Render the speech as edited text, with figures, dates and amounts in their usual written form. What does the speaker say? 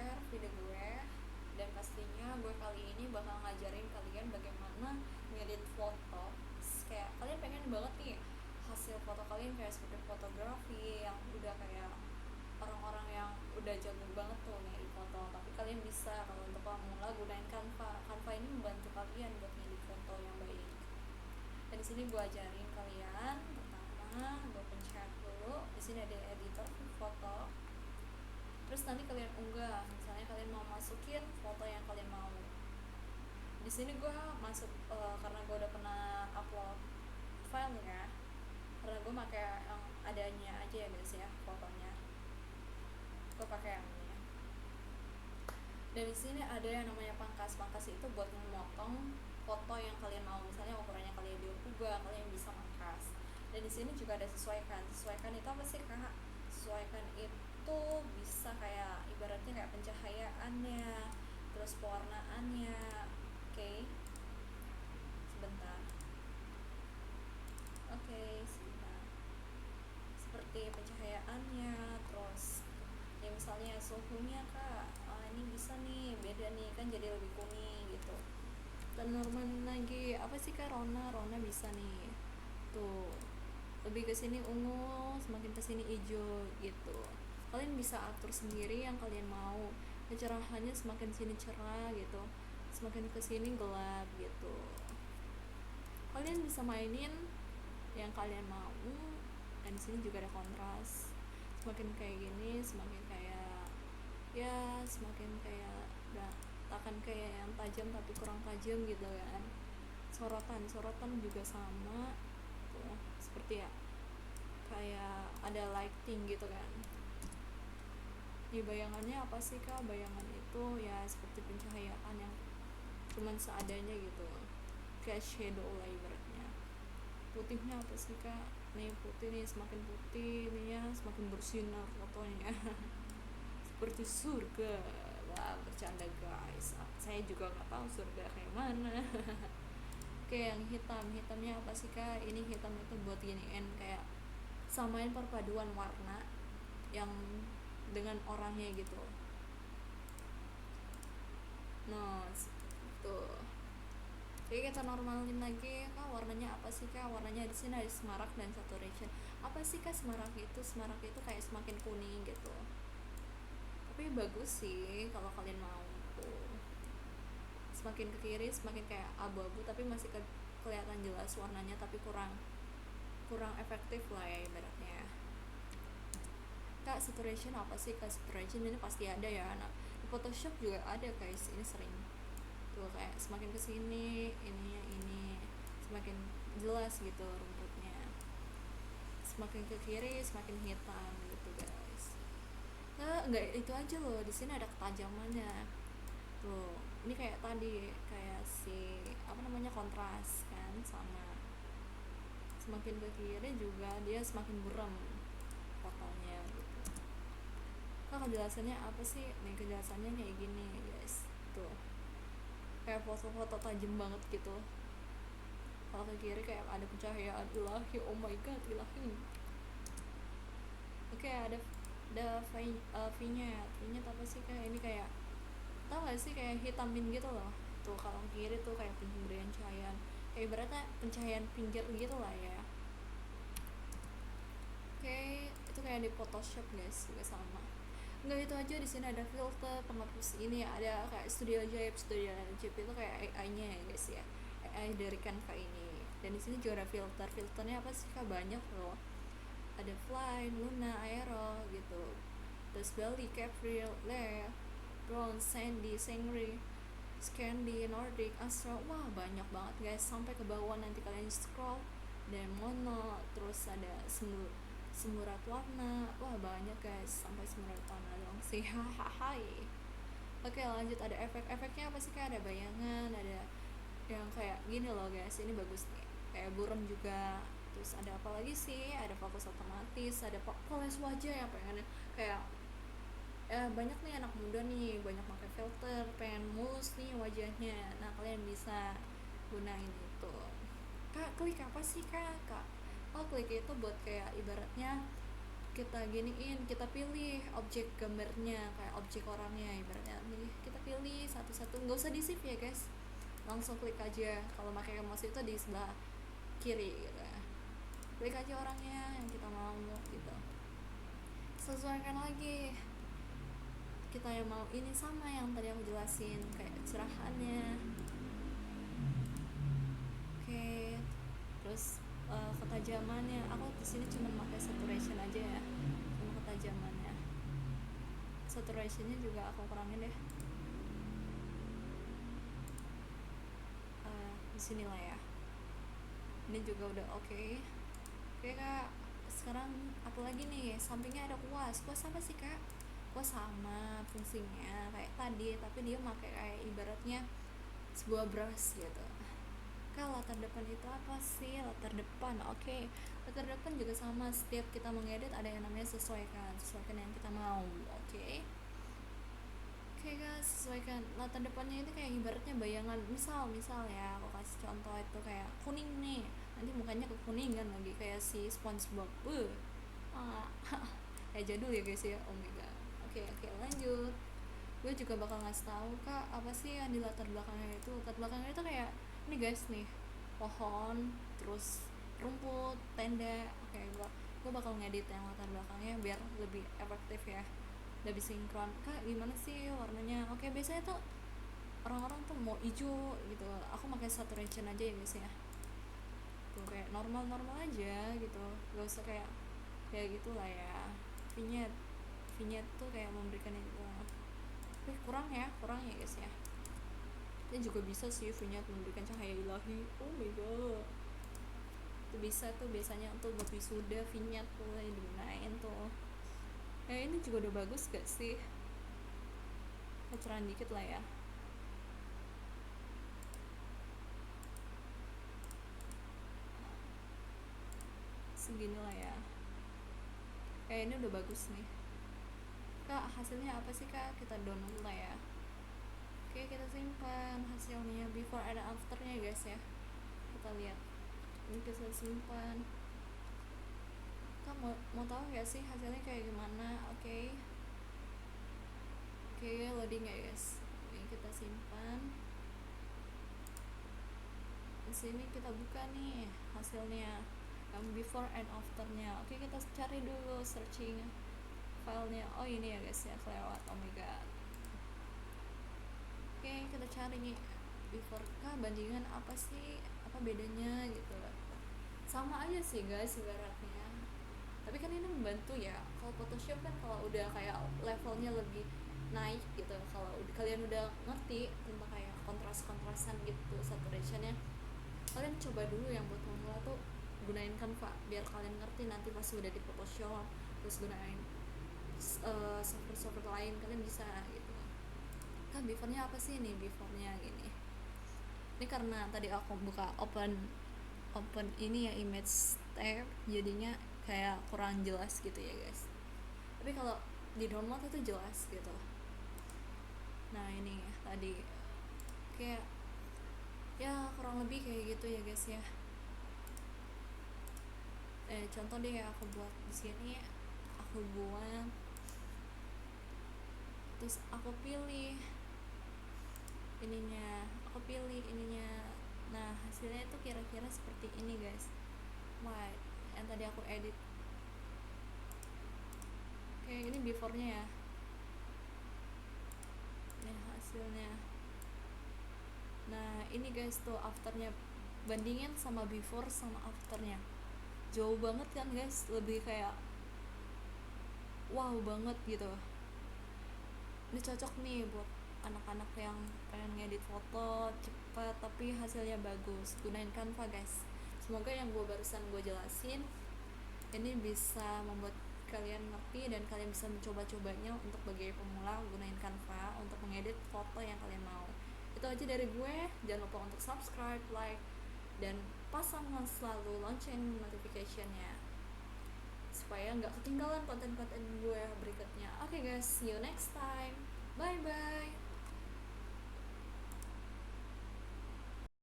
share video gue, dan pastinya gue kali ini bakal ngajarin kalian bagaimana ngedit foto. Kayak kalian pengen banget nih hasil foto kalian kayak seperti fotografi yang udah kayak orang-orang yang udah jago banget tuh ngedit foto, tapi kalian bisa kalau untuk pemula gunain Canva ini membantu kalian buat ngedit foto yang baik. Dan di sini gue ajarin kalian. Pertama, gue pencet dulu. Di sini ada editor foto. Terus nanti kalian unggah. Misalnya kalian mau masukin foto yang kalian mau. Di sini gue masuk karena gue udah pernah upload file ya. Karena gue pakai yang adanya aja ya guys ya fotonya. Gue pakai yang ini. Dan di sini ada yang namanya pangkas. Pangkas itu buat memotong foto yang kalian mau. Misalnya ukurannya kalian diubah, kalian bisa pangkas. Dan di sini juga ada sesuaikan. Sesuaikan itu apa sih kak? Sesuaikan itu bisa kayak ibaratnya kayak pencahayaannya, terus pewarnaannya. Oke. Sebentar. Oke, sebentar. Seperti pencahayaannya, terus ya misalnya suhunya kak, ini bisa nih beda nih kan jadi lebih kuning gitu. Dan normal lagi apa sih kak, Rona bisa nih tuh, lebih ke sini ungu, semakin ke sini hijau gitu. Kalian bisa atur sendiri yang kalian mau. Kecerahannya semakin sini cerah gitu, semakin ke sini gelap gitu. Kalian bisa mainin yang kalian mau. Dan di sini juga ada kontras. Semakin kayak gini, semakin kayak ya semakin kayak udah takkan kayak yang tajam tapi kurang tajam gitu kan. Sorotan juga sama tuh, seperti ya kayak ada lighting gitu kan. Di bayangannya apa sih kak? Bayangan itu ya seperti pencahayaan yang cuman seadanya gitu, kayak shadow lah ibaratnya. Putihnya apa sih kak? Nih putih nih, semakin putih nih ya semakin bersinar fotonya. Seperti surga. Wah bercanda guys, saya juga nggak tahu surga kayak mana. Oke, yang hitamnya apa sih kak? Ini hitam itu buat giniin kayak samain perpaduan warna yang dengan orangnya gitu. Nah tuh, jadi kita normalin lagi kak, warnanya apa sih kak? Warnanya di sini ada semarak dan saturation. Apa sih kak semarak itu? Semarak itu kayak semakin kuning gitu, tapi bagus sih kalau kalian mau tuh. Semakin ke kiri semakin kayak abu-abu tapi masih kelihatan jelas warnanya, tapi kurang efektif lah ya ibaratnya. Kak saturation apa sih kak? Saturation ini pasti ada ya. Nah, di Photoshop juga ada guys, ini sering tuh kayak semakin kesini ininya ini semakin jelas gitu rumputnya, semakin ke kiri semakin hitam gitu guys. Nah enggak itu aja loh, di sini ada ketajamannya tuh. Ini kayak tadi kayak si apa namanya kontras kan, sama semakin ke kiri juga dia semakin buram fotonya gitu. Nah kejelasannya apa sih nih? Kejelasannya kayak gini guys tuh, kayak foto-foto tajam banget gitu. Kalau ke kiri kayak ada pencahayaan ilahi, oh my god ilahi. Oke, ada V nya apa sih kayak ini, kayak tau gak sih kayak hitamin gitu loh tuh. Kalau kiri tuh kayak pemberian cahaya, kayak ibaratnya pencahayaan pinggir gitu lah ya. Oke, itu kayak di Photoshop guys juga sama. Enggak itu aja, di sini ada filter penghapus ini, ada kayak studio ajaib itu kayak AI-nya ya guys ya, AI dari Canva ini. Dan di sini juga ada filternya apa sih kak? Banyak loh, ada Fly, Luna, Aero gitu, terus Bali, Capriel, Lair, Bronze, Sandy, Sengri, Scandi, Nordic, Astro. Wah banyak banget guys, sampai ke bawah nanti kalian scroll. Dan mono, terus ada semurat warna. Wah banyak guys, sampai semurat warna dong sih. Hahaha. Oke lanjut, ada efeknya apa sih kak? Ada bayangan, ada yang kayak gini loh guys, ini bagus nih, kayak buram juga. Terus ada apa lagi sih? Ada fokus otomatis, ada poles wajah yang pengen kayak banyak nih anak muda nih banyak pakai filter, pengen mulus nih wajahnya. Nah kalian bisa gunain itu. Kak klik apa sih kak? Oh klik itu buat kayak ibaratnya kita giniin, kita pilih objek gambarnya, kayak objek orangnya ibaratnya nih, kita pilih satu-satu, nggak usah di save ya guys, langsung klik aja. Kalau pakai mouse itu di sebelah kiri gitu ya, klik aja orangnya yang kita mau gitu, sesuaikan lagi kita yang mau ini sama yang tadi aku jelasin kayak cerahannya. Oke, terus ketajamannya aku di sini cuma pakai saturation aja ya, cuma ketajamannya, saturationnya juga aku kurangin deh. Di sini lah ya, ini juga udah oke. Oke kak, sekarang apa lagi nih, sampingnya ada kuas apa sih kak? Kuas sama fungsinya kayak tadi, tapi dia pakai kayak ibaratnya sebuah brush gitu. Kak, latar depan itu apa sih? Latar depan, oke. Latar depan juga sama, setiap kita mengedit ada yang namanya sesuaikan yang kita mau. Oke, guys, sesuaikan latar depannya itu kayak ibaratnya bayangan, misal ya aku kasih contoh itu kayak kuning nih, nanti mukanya kekuningan lagi kayak si SpongeBob. Ah, kayak jadul ya guys ya, oh my god. Oke, lanjut. Gue juga bakal ngasih tahu kak apa sih yang di latar belakangnya itu. Latar belakangnya itu kayak ini guys nih, pohon, terus rumput, tenda. Oke, gue bakal ngedit yang latar belakangnya biar lebih efektif ya, lebih sinkron. Kak gimana sih warnanya? Oke, biasanya tuh orang-orang tuh mau hijau gitu, aku pakai saturation aja ya guys ya, tuh kayak normal aja gitu, gak usah kayak gitulah ya. Vignette tuh kayak memberikan itu, kurang ya guys ya. Ini juga bisa sih vignette memberikan cahaya ilahi, oh my god, itu bisa tuh biasanya tuh buat wisuda vignette tuh digunain tuh. Ini juga udah bagus gak sih, pacaran dikit lah ya. Segini lah ya, ini udah bagus nih kak. Hasilnya apa sih kak? Kita download lah ya. Oke, kita simpan hasilnya before and afternya guys ya, kita lihat. Ini kita simpan. Kak mau tahu nggak sih hasilnya kayak gimana? Oke, loading ya guys. Ini kita simpan. Di sini kita buka nih hasilnya yang before and afternya. Oke, kita cari dulu searching filenya. Oh ini ya guys ya, kelewat, oh my god. Oke, kita cari nih before. Kak bandingan apa sih, apa bedanya gitu. Sama aja sih guys ibaratnya, tapi kan ini membantu ya. Kalau Photoshop kan kalau udah kayak levelnya lebih naik gitu, kalau kalian udah ngerti tentang kayak kontras-kontrasan gitu, saturationnya, kalian coba dulu yang buat pemula tuh gunain Canva biar kalian ngerti nanti pas udah di Photoshop terus gunain software lain kalian bisa gitu. Kan beforenya apa sih nih, beforenya gini. Ini karena tadi aku buka open ini ya, image tab, jadinya kayak kurang jelas gitu ya guys, tapi kalau di download itu jelas gitu. Nah ini tadi kayak ya kurang lebih kayak gitu ya guys ya. Contoh deh ya, aku buat di sini, aku buat, terus aku pilih ininya, nah hasilnya itu kira-kira seperti ini guys. Yang tadi aku edit. Oke, ini beforenya ya, ini hasilnya. Nah ini guys tuh afternya, bandingin sama before sama afternya, jauh banget kan guys, lebih kayak wow banget gitu. Ini cocok nih buat anak-anak yang pengen ngedit foto cepat tapi hasilnya bagus, gunain Canva guys. Semoga yang barusan gue jelasin ini bisa membuat kalian ngerti dan kalian bisa mencoba-cobanya untuk bagi pemula, gunain Canva untuk mengedit foto yang kalian mau. Itu aja dari gue, jangan lupa untuk subscribe, like, dan pasang selalu lonceng notification-nya supaya nggak ketinggalan konten-konten gue berikutnya. Oke guys, see you next time, bye bye.